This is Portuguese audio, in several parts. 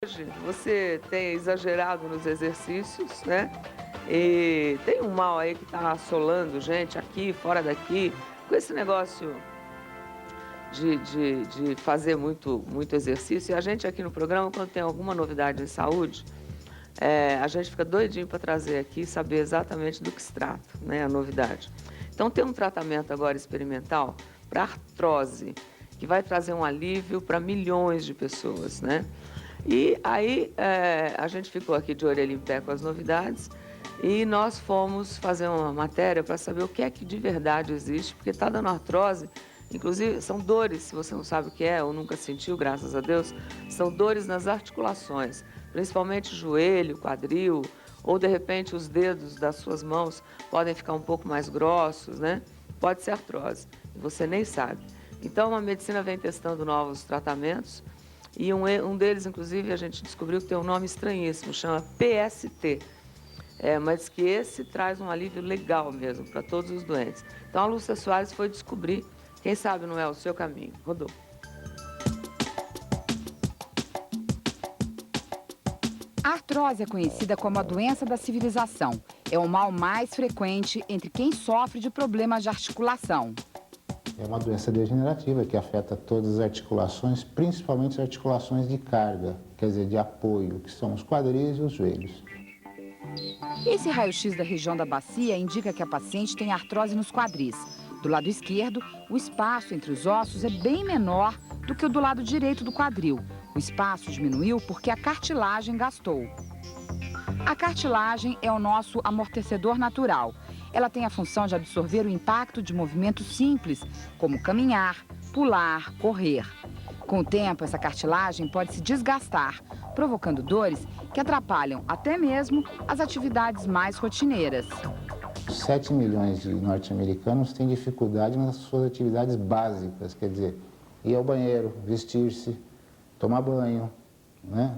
Hoje você tem exagerado nos exercícios, né? E tem um mal aí que está assolando gente aqui, fora daqui, com esse negócio de fazer muito exercício. E a gente aqui no programa, quando tem alguma novidade em saúde, a gente fica doidinho para trazer aqui e saber exatamente do que se trata, né? A novidade. Então tem um tratamento agora experimental para artrose, que vai trazer um alívio para milhões de pessoas, né? E aí a gente ficou aqui de orelha em pé com as novidades e nós fomos fazer uma matéria para saber o que é que de verdade existe, porque está dando artrose, inclusive são dores, se você não sabe o que é ou nunca sentiu, graças a Deus, são dores nas articulações, principalmente joelho, quadril, ou de repente os dedos das suas mãos podem ficar um pouco mais grossos, né? Pode ser artrose, e você nem sabe. Então a medicina vem testando novos tratamentos. E um deles, inclusive, a gente descobriu que tem um nome estranhíssimo, chama PST. Mas que esse traz um alívio legal mesmo para todos os doentes. Então a Lúcia Soares foi descobrir, quem sabe não é o seu caminho. Rodou. A artrose é conhecida como a doença da civilização. É o mal mais frequente entre quem sofre de problemas de articulação. É uma doença degenerativa que afeta todas as articulações, principalmente as articulações de carga, quer dizer, de apoio, que são os quadris e os joelhos. Esse raio-x da região da bacia indica que a paciente tem artrose nos quadris. Do lado esquerdo, o espaço entre os ossos é bem menor do que o do lado direito do quadril. O espaço diminuiu porque a cartilagem gastou. A cartilagem é o nosso amortecedor natural. Ela tem a função de absorver o impacto de movimentos simples, como caminhar, pular, correr. Com o tempo, essa cartilagem pode se desgastar, provocando dores que atrapalham até mesmo as atividades mais rotineiras. 7 milhões de norte-americanos têm dificuldade nas suas atividades básicas, quer dizer, ir ao banheiro, vestir-se, tomar banho, né?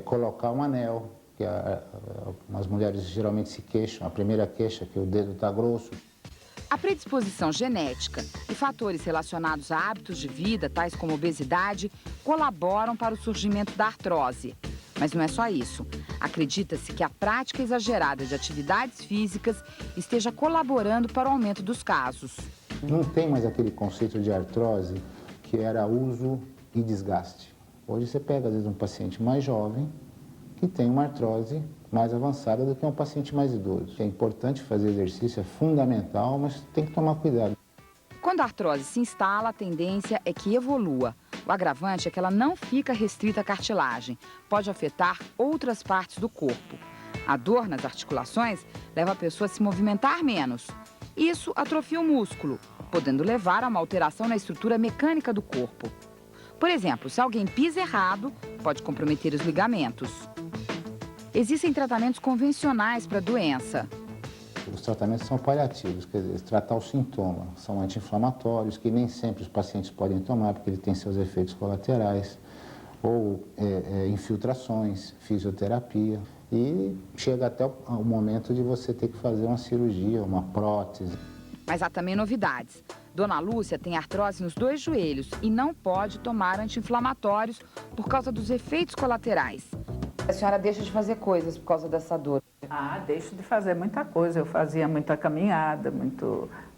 Colocar um anel, que as mulheres geralmente se queixam, a primeira queixa, que o dedo está grosso. A predisposição genética e fatores relacionados a hábitos de vida, tais como obesidade, colaboram para o surgimento da artrose. Mas não é só isso. Acredita-se que a prática exagerada de atividades físicas esteja colaborando para o aumento dos casos. Não tem mais aquele conceito de artrose que era uso e desgaste. Hoje você pega, às vezes, um paciente mais jovem que tem uma artrose mais avançada do que um paciente mais idoso. É importante fazer exercício, é fundamental, mas tem que tomar cuidado. Quando a artrose se instala, a tendência é que evolua. O agravante é que ela não fica restrita à cartilagem, pode afetar outras partes do corpo. A dor nas articulações leva a pessoa a se movimentar menos. Isso atrofia o músculo, podendo levar a uma alteração na estrutura mecânica do corpo. Por exemplo, se alguém pisa errado, pode comprometer os ligamentos. Existem tratamentos convencionais para a doença. Os tratamentos são paliativos, quer dizer, tratar o sintoma. São anti-inflamatórios, que nem sempre os pacientes podem tomar, porque ele tem seus efeitos colaterais, ou infiltrações, fisioterapia. E chega até o momento de você ter que fazer uma cirurgia, uma prótese. Mas há também novidades. Dona Lúcia tem artrose nos 2 joelhos e não pode tomar anti-inflamatórios por causa dos efeitos colaterais. A senhora deixa de fazer coisas por causa dessa dor? Deixo de fazer muita coisa. Eu fazia muita caminhada,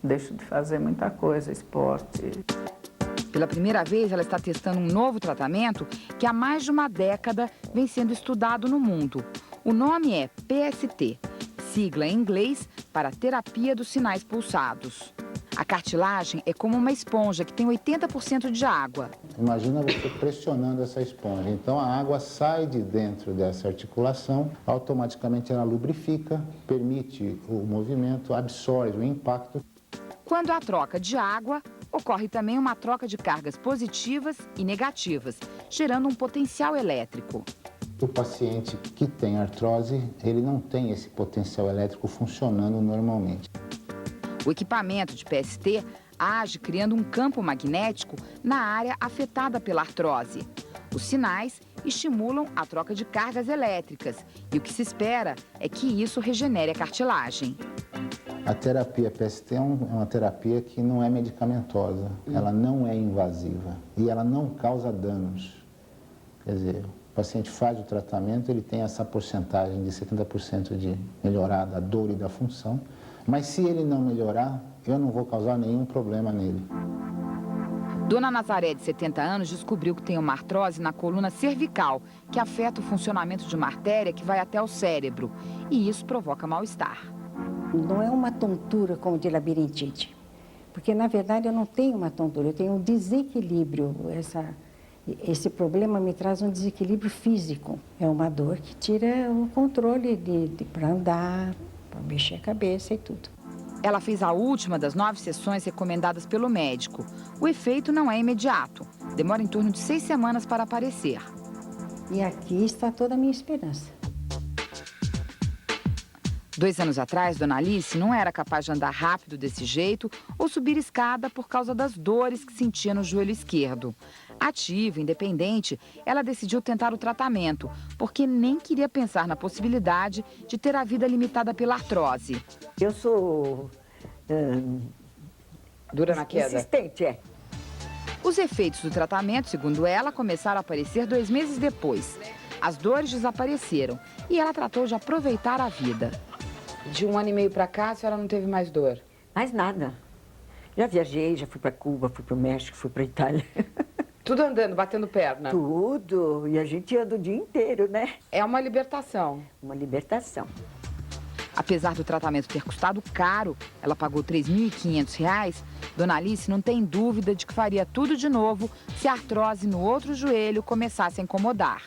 deixo de fazer muita coisa, esporte. Pela primeira vez, ela está testando um novo tratamento que há mais de uma década vem sendo estudado no mundo. O nome é PST, sigla em inglês para Terapia dos Sinais Pulsados. A cartilagem é como uma esponja que tem 80% de água. Imagina você pressionando essa esponja. Então a água sai de dentro dessa articulação, automaticamente ela lubrifica, permite o movimento, absorve o impacto. Quando há troca de água, ocorre também uma troca de cargas positivas e negativas, gerando um potencial elétrico. O paciente que tem artrose, ele não tem esse potencial elétrico funcionando normalmente. O equipamento de PST age criando um campo magnético na área afetada pela artrose. Os sinais estimulam a troca de cargas elétricas e o que se espera é que isso regenere a cartilagem. A terapia PST é uma terapia que não é medicamentosa, ela não é invasiva e ela não causa danos. Quer dizer, O paciente faz o tratamento, ele tem essa porcentagem de 70% de melhorar da dor e da função, mas se ele não melhorar, eu não vou causar nenhum problema nele. Dona Nazaré, de 70 anos, descobriu que tem uma artrose na coluna cervical, que afeta o funcionamento de uma artéria que vai até o cérebro. E isso provoca mal-estar. Não é uma tontura como de labirintite, porque, na verdade, eu não tenho uma tontura, eu tenho um desequilíbrio. Esse problema me traz um desequilíbrio físico. É uma dor que tira o controle para andar, para mexer a cabeça e tudo. Ela fez a última das 9 sessões recomendadas pelo médico. O efeito não é imediato. Demora em torno de 6 semanas para aparecer. E aqui está toda a minha esperança. 2 anos atrás, Dona Alice não era capaz de andar rápido desse jeito ou subir escada por causa das dores que sentia no joelho esquerdo. Ativa, independente, ela decidiu tentar o tratamento, porque nem queria pensar na possibilidade de ter a vida limitada pela artrose. Eu sou Dura na queda? insistente, é. Os efeitos do tratamento, segundo ela, começaram a aparecer 2 meses depois. As dores desapareceram e ela tratou de aproveitar a vida. De 1 ano e meio para cá, a senhora não teve mais dor? Mais nada. Já viajei, já fui para Cuba, fui para o México, fui para a Itália. Tudo andando, batendo perna? Tudo. E a gente anda o dia inteiro, né? É uma libertação. Uma libertação. Apesar do tratamento ter custado caro, ela pagou R$ 3.500, Dona Alice não tem dúvida de que faria tudo de novo se a artrose no outro joelho começasse a incomodar.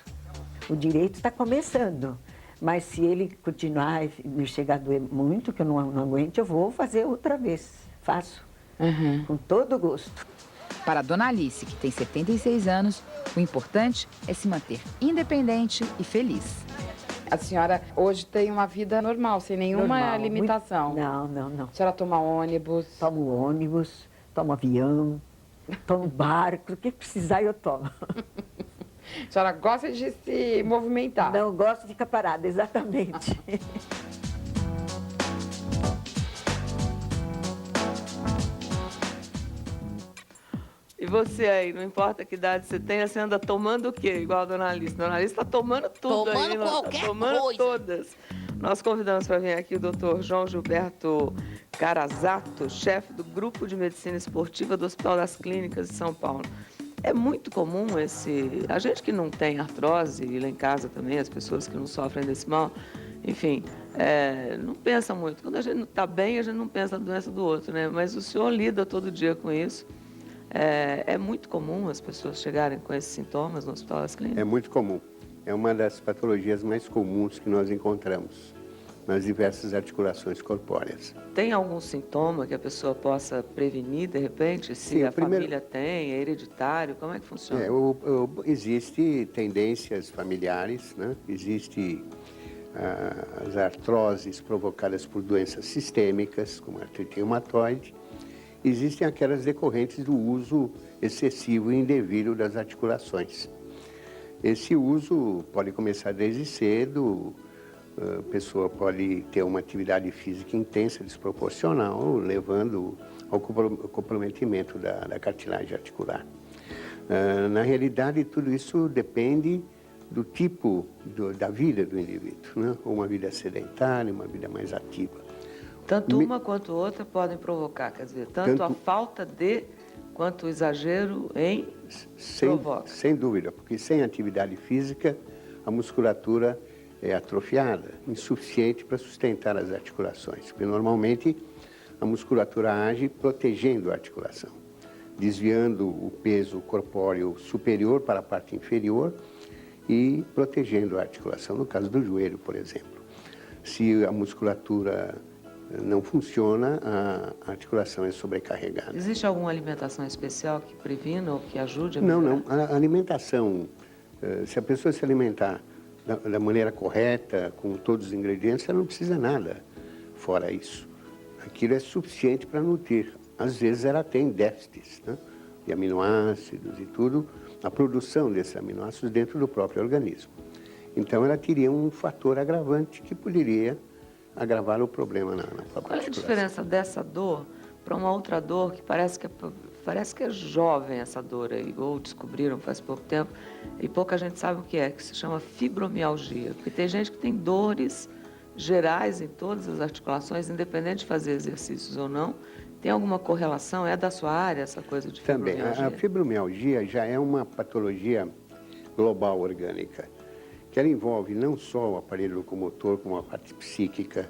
O direito está começando, mas se ele continuar e me chegar a doer muito, que eu não aguento, eu vou fazer outra vez. Faço, com todo gosto. Para Dona Alice, que tem 76 anos, o importante é se manter independente e feliz. A senhora hoje tem uma vida normal, sem nenhuma Normal, limitação? Não. A senhora toma ônibus? Tomo ônibus, tomo avião, tomo barco, o que precisar eu tomo. A senhora gosta de se movimentar? Não gosto de ficar parada, exatamente. E você aí, não importa que idade você tenha, você anda tomando o quê? Igual a Dona Alice. Dona Alice está tomando tudo Tomando aí. qualquer tá tomando coisa. todas. Nós convidamos para vir aqui o Dr. João Gilberto Carazato, chefe do Grupo de Medicina Esportiva do Hospital das Clínicas de São Paulo. É muito comum a gente que não tem artrose, e lá em casa também, as pessoas que não sofrem desse mal, enfim, não pensa muito. Quando a gente não está bem, a gente não pensa na doença do outro, né? Mas o senhor lida todo dia com isso. É muito comum as pessoas chegarem com esses sintomas no Hospital das Clínicas? É muito comum. É uma das patologias mais comuns que nós encontramos nas diversas articulações corpóreas. Tem algum sintoma que a pessoa possa prevenir, de repente? Se Sim, a família tem, é hereditário, como é que funciona? Existe tendências familiares, né? Existe as artroses provocadas por doenças sistêmicas, como a artrite reumatoide. Existem aquelas decorrentes do uso excessivo e indevido das articulações. Esse uso pode começar desde cedo, a pessoa pode ter uma atividade física intensa, desproporcional, levando ao comprometimento da cartilagem articular. Na realidade, tudo isso depende do tipo da vida do indivíduo, né? Uma vida sedentária, uma vida mais ativa. Tanto uma quanto outra podem provocar, quer dizer, tanto a falta de quanto o exagero em provoca. Sem dúvida, porque sem atividade física, a musculatura é atrofiada, insuficiente para sustentar as articulações. Porque normalmente a musculatura age protegendo a articulação, desviando o peso corpóreo superior para a parte inferior e protegendo a articulação, no caso do joelho, por exemplo. Se a musculatura não funciona, a articulação é sobrecarregada. Existe alguma alimentação especial que previna ou que ajude a melhorar? Não. A alimentação, se a pessoa se alimentar da maneira correta, com todos os ingredientes, ela não precisa nada fora isso. Aquilo é suficiente para nutrir. Às vezes ela tem déficits, né, de aminoácidos e tudo, a produção desses aminoácidos dentro do próprio organismo. Então ela teria um fator agravante que poderia agravar o problema na própria Qual é a articulação. diferença dessa dor para uma outra dor que parece que parece que é jovem essa dor aí, ou descobriram faz pouco tempo, e pouca gente sabe o que se chama fibromialgia. Porque tem gente que tem dores gerais em todas as articulações, independente de fazer exercícios ou não. Tem alguma correlação? É da sua área essa coisa de fibromialgia? Também. A fibromialgia já é uma patologia global orgânica, que ela envolve não só o aparelho locomotor, como a parte psíquica,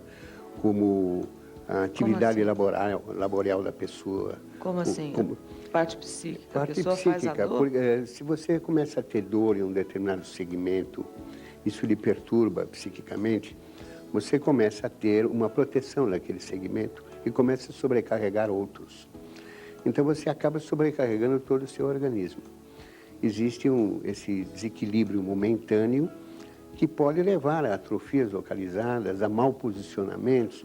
como a atividade laboral da pessoa. Como assim? Parte psíquica? Parte a pessoa psíquica, faz a dor? porque se você começa a ter dor em um determinado segmento, isso lhe perturba psiquicamente, você começa a ter uma proteção daquele segmento e começa a sobrecarregar outros. Então você acaba sobrecarregando todo o seu organismo. Existe esse desequilíbrio momentâneo que pode levar a atrofias localizadas, a mau posicionamentos,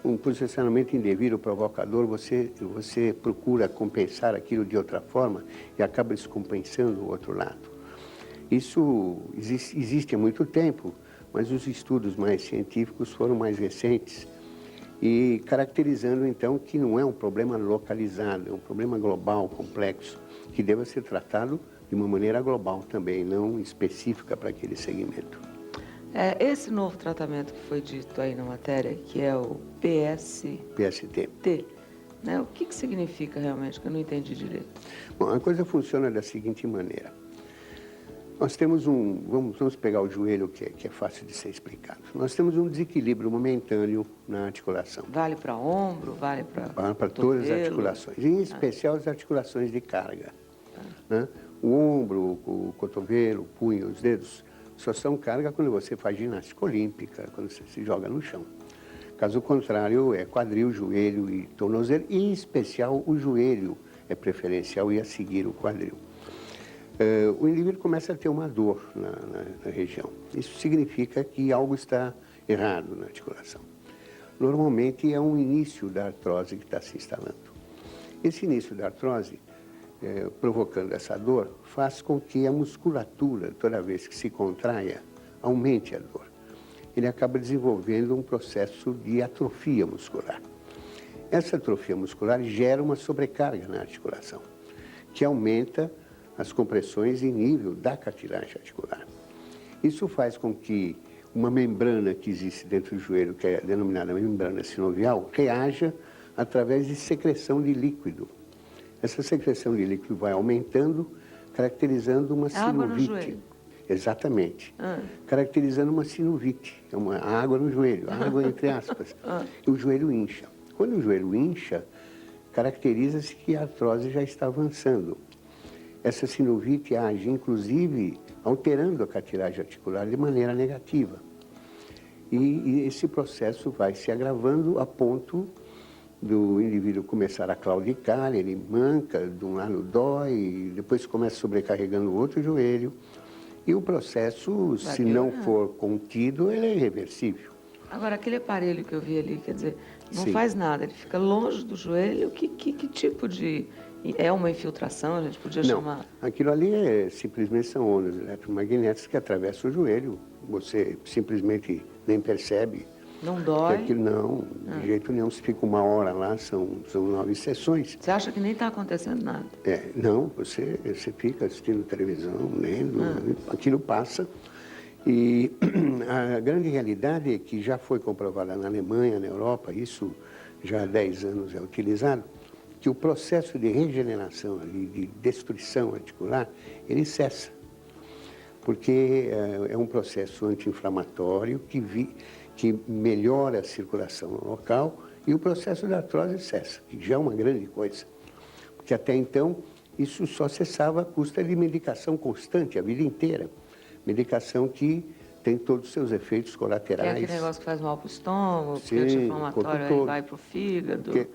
um posicionamento indevido, provocador, você procura compensar aquilo de outra forma e acaba descompensando o outro lado. Isso existe há muito tempo, mas os estudos mais científicos foram mais recentes e caracterizando então que não é um problema localizado, é um problema global, complexo, que deva ser tratado de uma maneira global também, não específica para aquele segmento. Esse novo tratamento que foi dito aí na matéria, que é o PST, né? O que significa realmente, que eu não entendi direito? Bom, a coisa funciona da seguinte maneira. Nós temos vamos pegar o joelho, que é fácil de ser explicado. Nós temos um desequilíbrio momentâneo na articulação. Vale para ombro, vale para todas as articulações, em especial as articulações de carga. Né? O ombro, o cotovelo, o punho, os dedos, só são carga quando você faz ginástica olímpica, quando você se joga no chão. Caso contrário, é quadril, joelho e tornozelo, e em especial o joelho é preferencial e a seguir o quadril. O indivíduo começa a ter uma dor na região. Isso significa que algo está errado na articulação. Normalmente é um início da artrose que está se instalando. Esse início da artrose, provocando essa dor, faz com que a musculatura, toda vez que se contraia, aumente a dor. Ele acaba desenvolvendo um processo de atrofia muscular. Essa atrofia muscular gera uma sobrecarga na articulação, que aumenta as compressões em nível da cartilagem articular. Isso faz com que uma membrana que existe dentro do joelho, que é denominada membrana sinovial, reaja através de secreção de líquido. Essa secreção de líquido vai aumentando, caracterizando uma sinovite. Água no joelho. Exatamente. Caracterizando uma sinovite, é uma água no joelho, água entre aspas. E o joelho incha. Quando o joelho incha, caracteriza-se que a artrose já está avançando. Essa sinovite age, inclusive, alterando a cartilagem articular de maneira negativa. E esse processo vai se agravando a ponto do indivíduo começar a claudicar, ele manca, de um lado dói, depois começa sobrecarregando o outro joelho. E o processo, se não for contido, ele é irreversível. Agora, aquele aparelho que eu vi ali, quer dizer, não Sim. faz nada, ele fica longe do joelho. Que tipo de... É uma infiltração, a gente podia chamar? Não, aquilo ali simplesmente são ondas eletromagnéticas que atravessam o joelho. Você simplesmente nem percebe. Não dói? Que aquilo não, de jeito nenhum. Se fica uma hora lá, são 9 sessões. Você acha que nem está acontecendo nada? Não, você fica assistindo televisão, lendo, aquilo passa. E a grande realidade é que já foi comprovada na Alemanha, na Europa, isso já há 10 anos é utilizado, que o processo de regeneração, de destruição articular, ele cessa. Porque é um processo anti-inflamatório que melhora a circulação no local e o processo da artrose cessa, que já é uma grande coisa. Porque até então, isso só cessava à custa de medicação constante, a vida inteira. Medicação que tem todos os seus efeitos colaterais. É aquele negócio que faz mal para o estômago, Sim, que é anti-inflamatório, aí todo. vai para o fígado.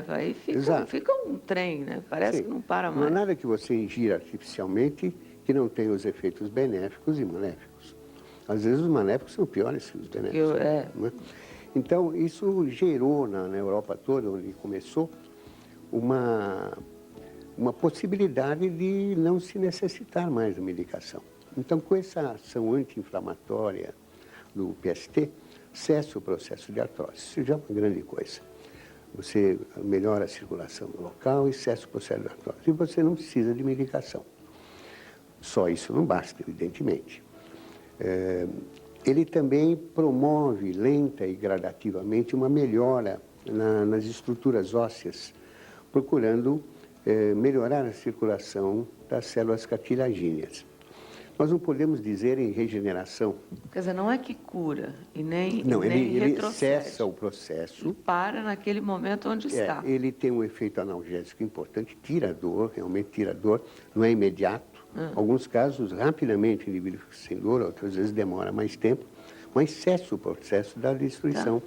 Aí fica um trem, né? Parece que não para mais. Não é nada que você ingira artificialmente que não tenha os efeitos benéficos e maléficos. Às vezes os maléficos são piores que os benéficos. Né? Então, isso gerou na Europa toda, onde começou, uma possibilidade de não se necessitar mais da medicação. Então, com essa ação anti-inflamatória do PST, cessa o processo de artrose. Isso já é uma grande coisa. Você melhora a circulação no local e cessa o processo da artrose. E você não precisa de medicação. Só isso não basta, evidentemente. Ele também promove lenta e gradativamente uma melhora nas estruturas ósseas, procurando melhorar a circulação das células cartilagíneas. Nós não podemos dizer em regeneração. Quer dizer, não é que cura e nem Não, ele retrocede. cessa o processo. E para naquele momento onde está. Ele tem um efeito analgésico importante, tira a dor, realmente tira a dor, não é imediato. Alguns casos, rapidamente, o indivíduo fica sem dor, outras vezes demora mais tempo, mas cessa o processo da destruição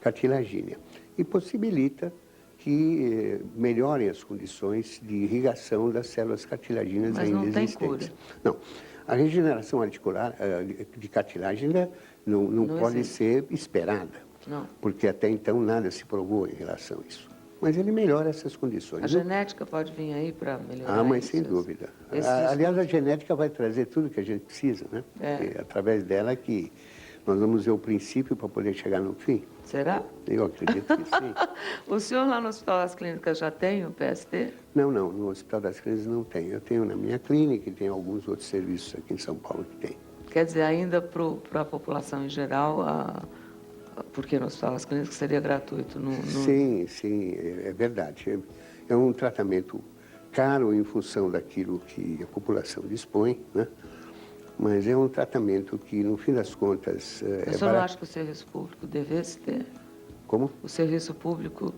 cartilagínea e possibilita que melhorem as condições de irrigação das células cartilagíneas Mas ainda não tem existentes. cura. Não. A regeneração articular de cartilagem não pode existe. ser esperada, Não. porque até então nada se provou em relação a isso. Mas ele melhora essas condições. A genética pode vir aí para melhorar Ah, mas isso? sem dúvida. Esses Aliás, a genética vai trazer tudo que a gente precisa, né? É através dela que nós vamos ver o princípio para poder chegar no fim. Será? Eu acredito que sim. O senhor lá no Hospital das Clínicas já tem o PST? Não, no Hospital das Clínicas não tem. Eu tenho na minha clínica e tem alguns outros serviços aqui em São Paulo que tem. Quer dizer, ainda para a população em geral, porque no Hospital das Clínicas seria gratuito? Sim, é verdade. É um tratamento caro em função daquilo que a população dispõe, né? Mas é um tratamento que, no fim das contas, O senhor não acha que o serviço público devesse ter? Como? O serviço público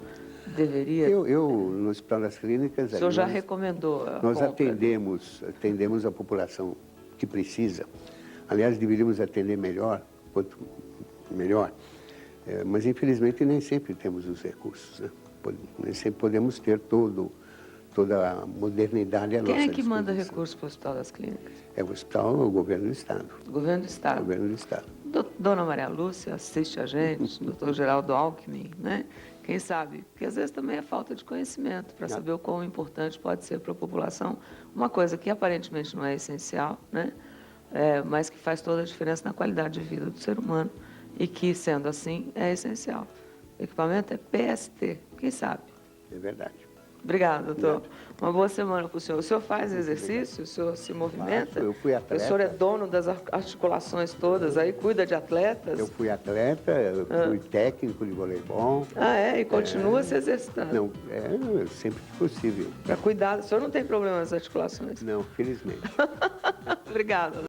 deveria... Eu no Hospital das Clínicas... O senhor já recomendou a Nós compra? atendemos a população que precisa. Aliás, deveríamos atender melhor, quanto melhor. Mas, infelizmente, nem sempre temos os recursos, né? Nem sempre podemos ter toda a modernidade à nossa Quem é que manda disposição. recursos para o Hospital das Clínicas? É o hospital, o governo do Estado. O governo do Estado. O governo do Estado. Dona Maria Lúcia assiste a gente, doutor Geraldo Alckmin, né? Quem sabe? Porque às vezes também é falta de conhecimento para saber o quão importante pode ser para a população uma coisa que aparentemente não é essencial, né? Mas que faz toda a diferença na qualidade de vida do ser humano e que, sendo assim, é essencial. O equipamento é PST, quem sabe? É verdade. Obrigada, doutor. Uma boa semana para o senhor. O senhor faz exercício? O senhor se movimenta? Eu fui atleta. O senhor é dono das articulações todas, aí cuida de atletas? Eu fui atleta, fui técnico de voleibol. E continua se exercitando? Não, sempre que possível. Para cuidar, o senhor não tem problema nas articulações? Não, felizmente. Obrigada.